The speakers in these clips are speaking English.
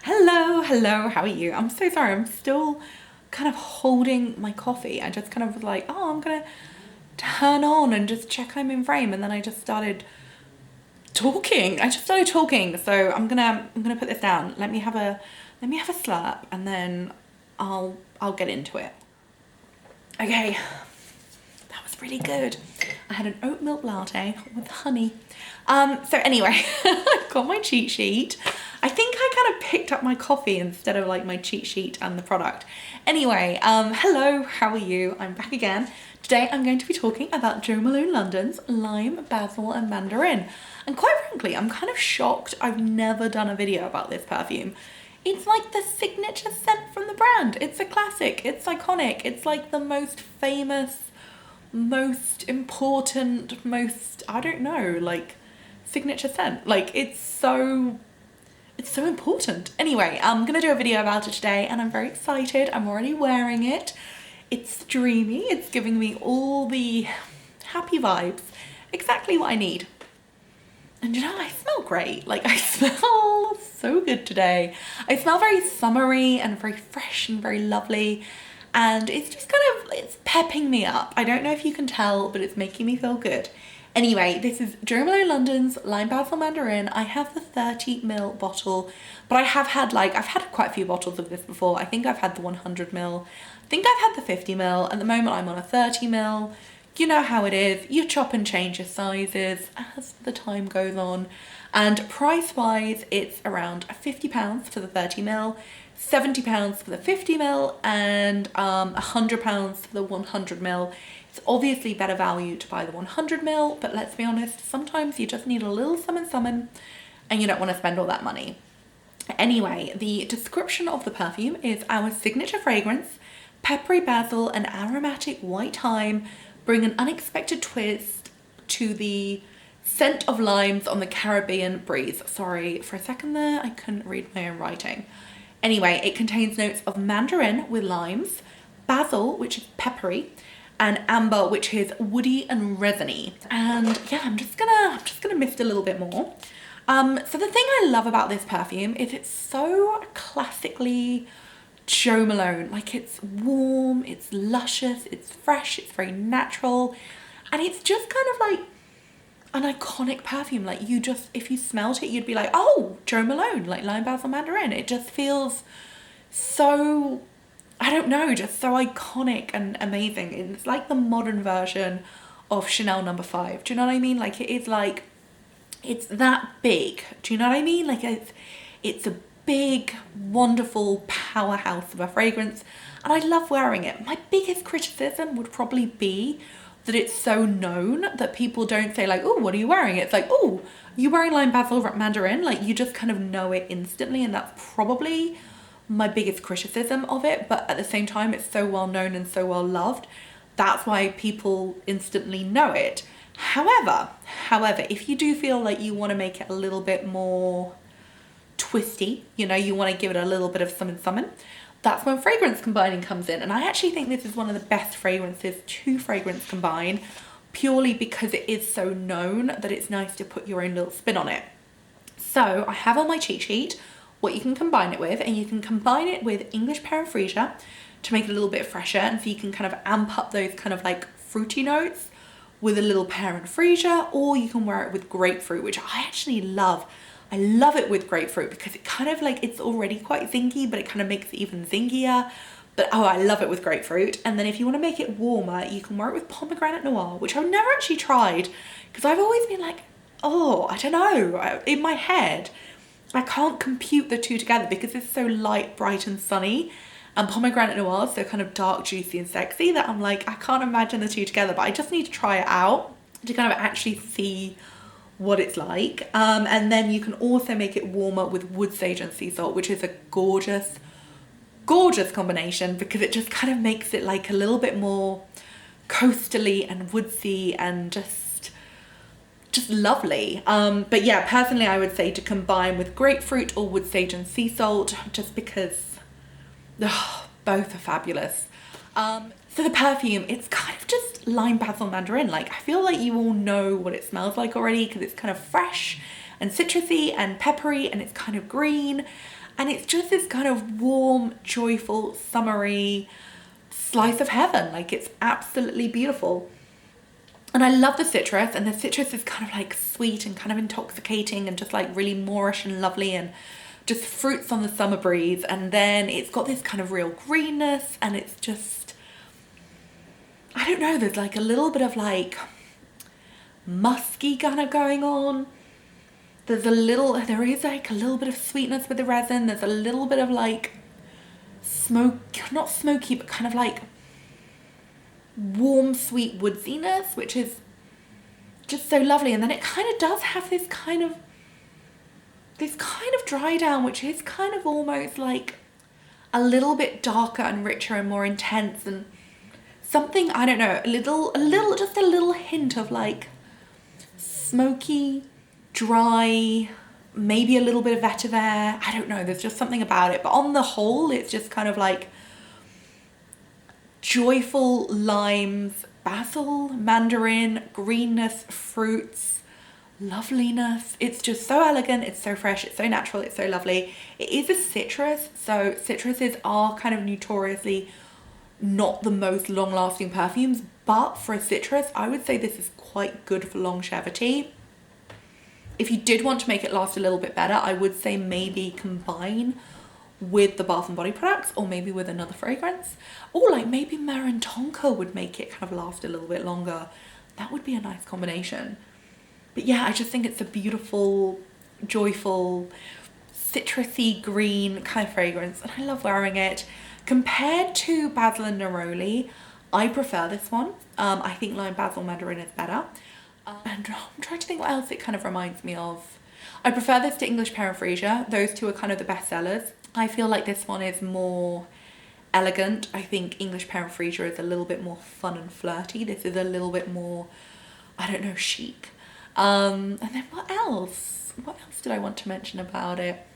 Hello, how are you? I'm so sorry, I'm still kind of holding my coffee. I just kind of was like, oh, I'm gonna turn on and just check I'm in frame, and then I just started talking. So I'm gonna put this down. Let me have a slurp, and then I'll get into it. Okay, that was really good. I had an oat milk latte with honey. So anyway, I've got my cheat sheet. I think I kind of picked up my coffee instead of like my cheat sheet and the product. Anyway, hello, how are you? I'm back again. Today I'm going to be talking about Jo Malone London's Lime, Basil and Mandarin. And quite frankly, I'm kind of shocked I've never done a video about this perfume. It's like the signature scent from the brand. It's a classic, it's iconic, it's like the most famous, most important, most, I don't know, like signature scent. Like it's so important. Anyway, I'm gonna do a video about it today and I'm very excited. I'm already wearing it. It's dreamy, it's giving me all the happy vibes, exactly what I need. And you know, I smell great. Like I smell so good today. I smell very summery and very fresh and very lovely. And it's just kind of, it's pepping me up. I don't know if you can tell, but it's making me feel good. Anyway, this is Jo Malone London's Lime Basil Mandarin. I have the 30ml bottle, but I've had quite a few bottles of this before. I think I've had the 100ml. I think I've had the 50ml. At the moment, I'm on a 30ml. You know how it is. You chop and change your sizes as the time goes on. And price-wise, it's around £50 for the 30ml, £70 for the 50ml, and £100 for the 100ml. It's obviously better value to buy the 100ml, but let's be honest, sometimes you just need a little summon, and you don't want to spend all that money. Anyway, the description of the perfume is our signature fragrance, peppery basil and aromatic white thyme bring an unexpected twist to the scent of limes on the Caribbean breeze. Sorry, for a second there, I couldn't read my own writing. Anyway, it contains notes of mandarin with limes, basil, which is peppery, and amber, which is woody and resiny. And yeah, I'm just gonna mist a little bit more. So the thing I love about this perfume is it's so classically Jo Malone. Like it's warm, it's luscious, it's fresh, it's very natural, and it's just kind of like an iconic perfume. Like you just, if you smelled it, you'd be like, oh, Jo Malone, like Lime Basil Mandarin. It just feels so, I don't know, just so iconic and amazing. It's like the modern version of Chanel No. 5. Do you know what I mean? Like it is like, it's that big. Do you know what I mean? Like it's a big, wonderful powerhouse of a fragrance, and I love wearing it. My biggest criticism would probably be that it's so known that people don't say like, oh, what are you wearing? It's like, oh, you wearing Lime Basil Mandarin? Like you just kind of know it instantly, and that's probably my biggest criticism of it. But at the same time, it's so well known and so well loved. That's why people instantly know it. However, if you do feel like you want to make it a little bit more twisty, you know, you want to give it a little bit of summon, that's when fragrance combining comes in. And I actually think this is one of the best fragrances to fragrance combine, purely because it is so known that it's nice to put your own little spin on it. So I have on my cheat sheet what you can combine it with, and you can combine it with English pear and freesia to make it a little bit fresher, and so you can kind of amp up those kind of like fruity notes with a little pear and freesia, or you can wear it with grapefruit, which I actually love. I love it with grapefruit because it kind of like, it's already quite zingy, but it kind of makes it even zingier. But oh, I love it with grapefruit. And then if you want to make it warmer, you can wear it with pomegranate noir, which I've never actually tried because I've always been like, oh, I don't know. In my head, I can't compute the two together because it's so light, bright and sunny. And pomegranate noir is so kind of dark, juicy and sexy that I'm like, I can't imagine the two together, but I just need to try it out to kind of actually see what it's like. And then you can also make it warmer with wood sage and sea salt, which is a gorgeous combination because it just kind of makes it like a little bit more coastally and woodsy and just lovely. But yeah, personally I would say to combine with grapefruit or wood sage and sea salt, just because both are fabulous. So the perfume, it's kind of just Lime Basil Mandarin. Like I feel like you all know what it smells like already because it's kind of fresh and citrusy and peppery, and it's kind of green, and it's just this kind of warm, joyful, summery slice of heaven. Like, it's absolutely beautiful. And I love the citrus, and the citrus is kind of like sweet and kind of intoxicating and just like really moorish and lovely and just fruits on the summer breeze. And then it's got this kind of real greenness, and it's just, I don't know, there's like a little bit of like musky kind of going on. There is like a little bit of sweetness with the resin. There's a little bit of like smoke, not smoky, but kind of like warm, sweet woodsiness, which is just so lovely. And then it kind of does have this kind of dry down, which is kind of almost like a little bit darker and richer and more intense, and something, I don't know, just a little hint of like smoky, dry, maybe a little bit of vetiver. I don't know, there's just something about it. But on the whole, it's just kind of like joyful limes, basil, mandarin, greenness, fruits, loveliness. It's just so elegant, it's so fresh, it's so natural, it's so lovely. It is a citrus, so citruses are kind of notoriously not the most long-lasting perfumes, but for a citrus, I would say this is quite good for longevity. If you did want to make it last a little bit better, I would say maybe combine with the Bath & Body products, or maybe with another fragrance, or like maybe Myrrh and Tonka would make it kind of last a little bit longer. That would be a nice combination. But yeah, I just think it's a beautiful, joyful, citrusy green kind of fragrance, and I love wearing it. Compared to Basil and Neroli, I prefer this one. I think Lime Basil Mandarin is better. And I'm trying to think what else it kind of reminds me of. I prefer this to English Pear and Freesia. Those two are kind of the best sellers. I feel like this one is more elegant. I think English Pear and Freesia is a little bit more fun and flirty. This is a little bit more, I don't know, chic. And then what else? What else did I want to mention about it?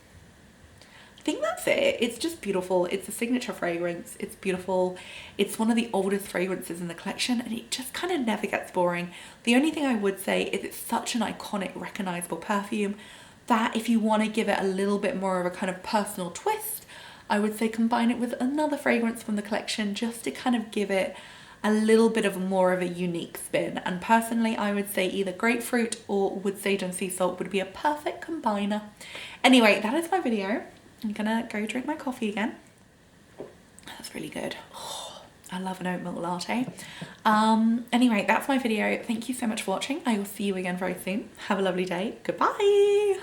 I think that's it. It's just beautiful. It's a signature fragrance. It's beautiful. It's one of the oldest fragrances in the collection, and it just kind of never gets boring. The only thing I would say is it's such an iconic, recognizable perfume that if you want to give it a little bit more of a kind of personal twist, I would say combine it with another fragrance from the collection just to kind of give it a little bit of more of a unique spin. And personally, I would say either grapefruit or wood sage and sea salt would be a perfect combiner. Anyway, that is my video. I'm gonna go drink my coffee again. That's really good. Oh, I love an oat milk latte. Anyway, that's my video. Thank you so much for watching. I will see you again very soon. Have a lovely day. Goodbye.